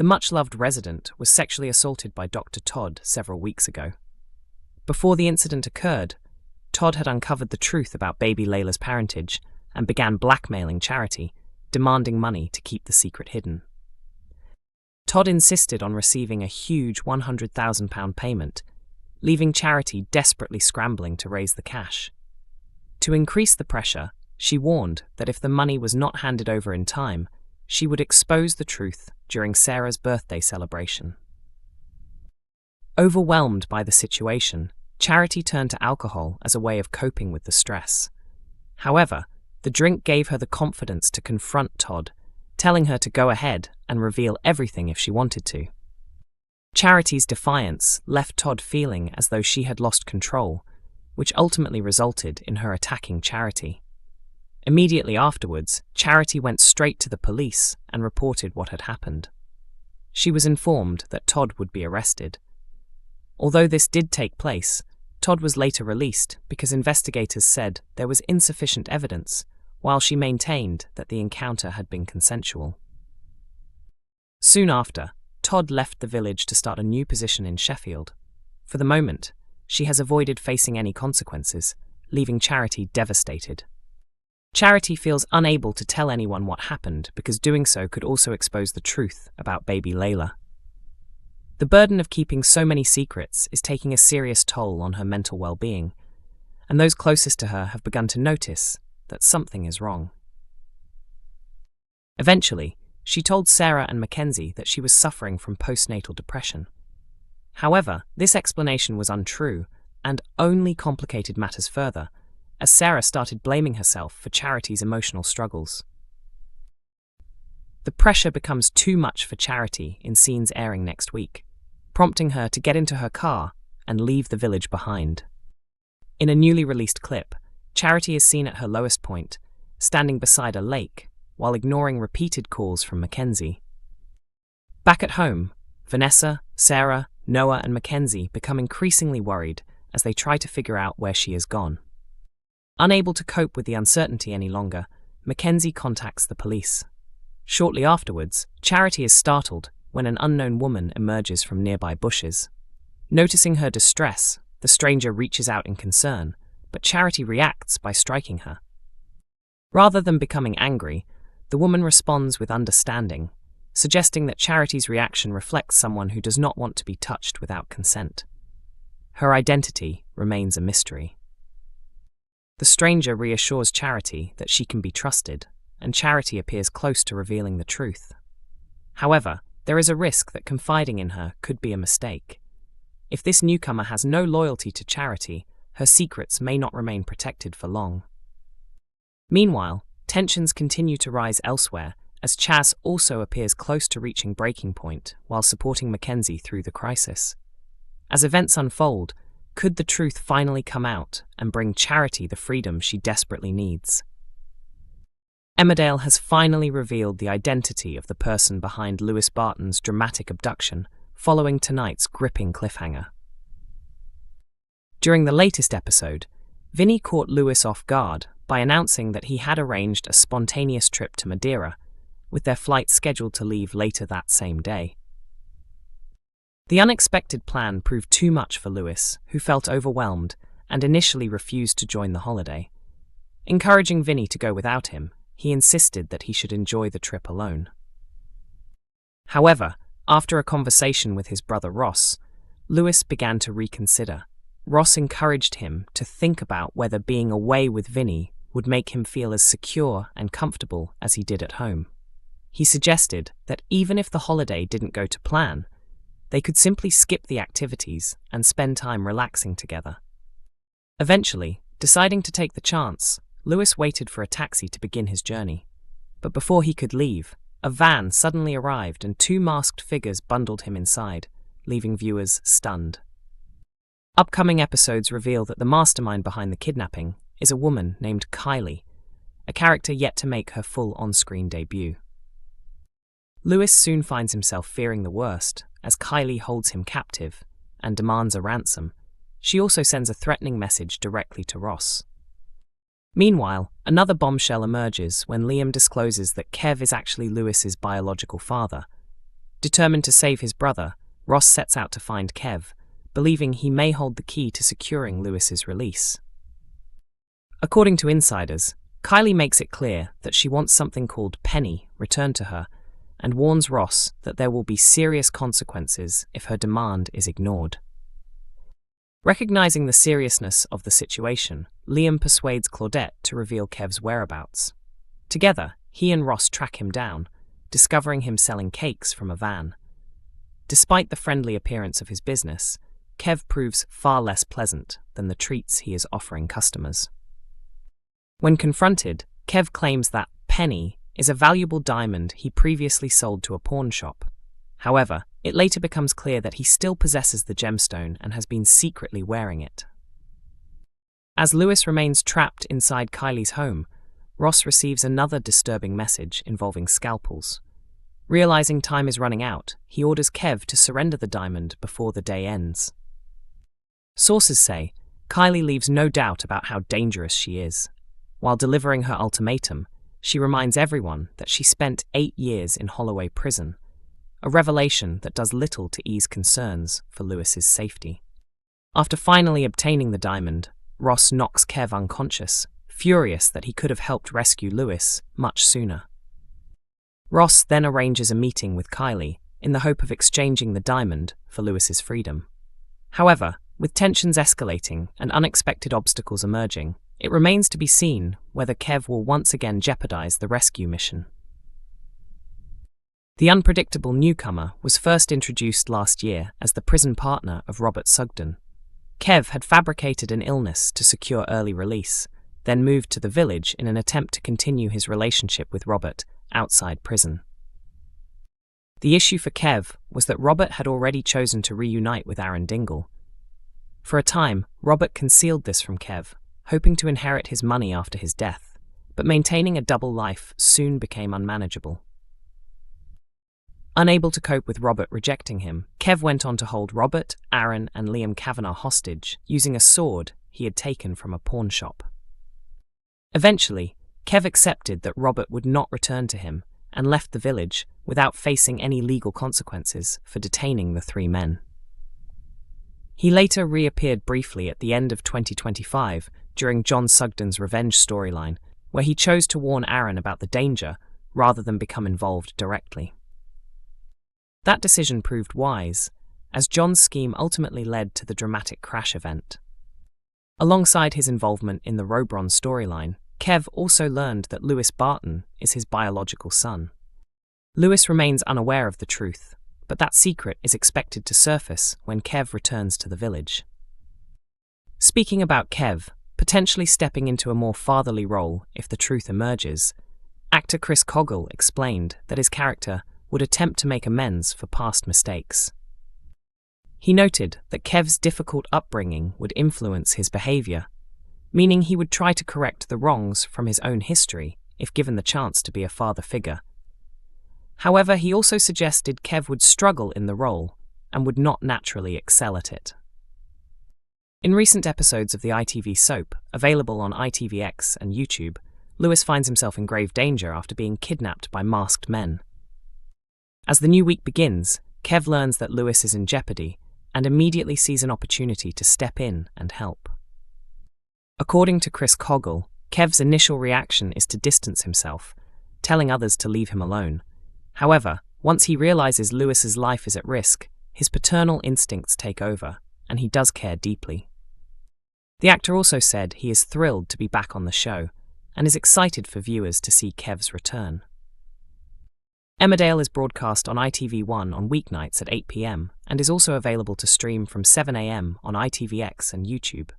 The much-loved resident was sexually assaulted by Dr. Todd several weeks ago. Before the incident occurred, Todd had uncovered the truth about baby Leyla's parentage and began blackmailing Charity, demanding money to keep the secret hidden. Todd insisted on receiving a huge £100,000 payment, leaving Charity desperately scrambling to raise the cash. To increase the pressure, she warned that if the money was not handed over in time, she would expose the truth during Sarah's birthday celebration. Overwhelmed by the situation, Charity turned to alcohol as a way of coping with the stress. However, the drink gave her the confidence to confront Todd, telling her to go ahead and reveal everything if she wanted to. Charity's defiance left Todd feeling as though she had lost control, which ultimately resulted in her attacking Charity. Immediately afterwards, Charity went straight to the police and reported what had happened. She was informed that Todd would be arrested. Although this did take place, Todd was later released because investigators said there was insufficient evidence, while she maintained that the encounter had been consensual. Soon after, Todd left the village to start a new position in Sheffield. For the moment, she has avoided facing any consequences, leaving Charity devastated. Charity feels unable to tell anyone what happened because doing so could also expose the truth about baby Leyla. The burden of keeping so many secrets is taking a serious toll on her mental well-being, and those closest to her have begun to notice that something is wrong. Eventually, she told Sarah and Mackenzie that she was suffering from postnatal depression. However, this explanation was untrue and only complicated matters further, as Sarah started blaming herself for Charity's emotional struggles. The pressure becomes too much for Charity in scenes airing next week, prompting her to get into her car and leave the village behind. In a newly released clip, Charity is seen at her lowest point, standing beside a lake, while ignoring repeated calls from Mackenzie. Back at home, Vanessa, Sarah, Noah and Mackenzie become increasingly worried as they try to figure out where she has gone. Unable to cope with the uncertainty any longer, Mackenzie contacts the police. Shortly afterwards, Charity is startled when an unknown woman emerges from nearby bushes. Noticing her distress, the stranger reaches out in concern, but Charity reacts by striking her. Rather than becoming angry, the woman responds with understanding, suggesting that Charity's reaction reflects someone who does not want to be touched without consent. Her identity remains a mystery. The stranger reassures Charity that she can be trusted, and Charity appears close to revealing the truth. However, there is a risk that confiding in her could be a mistake. If this newcomer has no loyalty to Charity, her secrets may not remain protected for long. Meanwhile, tensions continue to rise elsewhere, as Chas also appears close to reaching breaking point while supporting Mackenzie through the crisis. As events unfold, could the truth finally come out and bring Charity the freedom she desperately needs? Emmerdale has finally revealed the identity of the person behind Lewis Barton's dramatic abduction, following tonight's gripping cliffhanger. During the latest episode, Vinny caught Lewis off guard by announcing that he had arranged a spontaneous trip to Madeira, with their flight scheduled to leave later that same day. The unexpected plan proved too much for Lewis, who felt overwhelmed and initially refused to join the holiday. Encouraging Vinny to go without him, he insisted that he should enjoy the trip alone. However, after a conversation with his brother Ross, Lewis began to reconsider. Ross encouraged him to think about whether being away with Vinny would make him feel as secure and comfortable as he did at home. He suggested that even if the holiday didn't go to plan, they could simply skip the activities and spend time relaxing together. Eventually, deciding to take the chance, Lewis waited for a taxi to begin his journey. But before he could leave, a van suddenly arrived and two masked figures bundled him inside, leaving viewers stunned. Upcoming episodes reveal that the mastermind behind the kidnapping is a woman named Kylie, a character yet to make her full on-screen debut. Lewis soon finds himself fearing the worst, as Kylie holds him captive and demands a ransom. She also sends a threatening message directly to Ross. Meanwhile, another bombshell emerges when Liam discloses that Kev is actually Lewis's biological father. Determined to save his brother, Ross sets out to find Kev, believing he may hold the key to securing Lewis's release. According to insiders, Kylie makes it clear that she wants something called Penny returned to her, and warns Ross that there will be serious consequences if her demand is ignored. Recognizing the seriousness of the situation, Liam persuades Claudette to reveal Kev's whereabouts. Together, he and Ross track him down, discovering him selling cakes from a van. Despite the friendly appearance of his business, Kev proves far less pleasant than the treats he is offering customers. When confronted, Kev claims that Penny is a valuable diamond he previously sold to a pawn shop. However, it later becomes clear that he still possesses the gemstone and has been secretly wearing it. As Lewis remains trapped inside Kylie's home, Ross receives another disturbing message involving scalpels. Realizing time is running out, he orders Kev to surrender the diamond before the day ends. Sources say Kylie leaves no doubt about how dangerous she is. While delivering her ultimatum, she reminds everyone that she spent 8 years in Holloway prison, a revelation that does little to ease concerns for Lewis's safety. After finally obtaining the diamond, Ross knocks Kev unconscious, furious that he could have helped rescue Lewis much sooner. Ross then arranges a meeting with Kylie in the hope of exchanging the diamond for Lewis's freedom. However, with tensions escalating and unexpected obstacles emerging, it remains to be seen whether Kev will once again jeopardize the rescue mission. The unpredictable newcomer was first introduced last year as the prison partner of Robert Sugden. Kev had fabricated an illness to secure early release, then moved to the village in an attempt to continue his relationship with Robert outside prison. The issue for Kev was that Robert had already chosen to reunite with Aaron Dingle. For a time, Robert concealed this from Kev, hoping to inherit his money after his death, but maintaining a double life soon became unmanageable. Unable to cope with Robert rejecting him, Kev went on to hold Robert, Aaron, and Liam Kavanagh hostage using a sword he had taken from a pawn shop. Eventually, Kev accepted that Robert would not return to him and left the village without facing any legal consequences for detaining the 3 men. He later reappeared briefly at the end of 2025 during John Sugden's revenge storyline, where he chose to warn Aaron about the danger rather than become involved directly. That decision proved wise, as John's scheme ultimately led to the dramatic crash event. Alongside his involvement in the Robron storyline, Kev also learned that Lewis Barton is his biological son. Lewis remains unaware of the truth, but that secret is expected to surface when Kev returns to the village. Speaking about Kev, potentially stepping into a more fatherly role if the truth emerges, actor Chris Coggle explained that his character would attempt to make amends for past mistakes. He noted that Kev's difficult upbringing would influence his behavior, meaning he would try to correct the wrongs from his own history if given the chance to be a father figure. However, he also suggested Kev would struggle in the role and would not naturally excel at it. In recent episodes of the ITV soap, available on ITVX and YouTube, Lewis finds himself in grave danger after being kidnapped by masked men. As the new week begins, Kev learns that Lewis is in jeopardy and immediately sees an opportunity to step in and help. According to Chris Coggle, Kev's initial reaction is to distance himself, telling others to leave him alone. However, once he realizes Lewis's life is at risk, his paternal instincts take over, and he does care deeply. The actor also said he is thrilled to be back on the show and is excited for viewers to see Kev's return. Emmerdale is broadcast on ITV1 on weeknights at 8 p.m. and is also available to stream from 7 a.m. on ITVX and YouTube.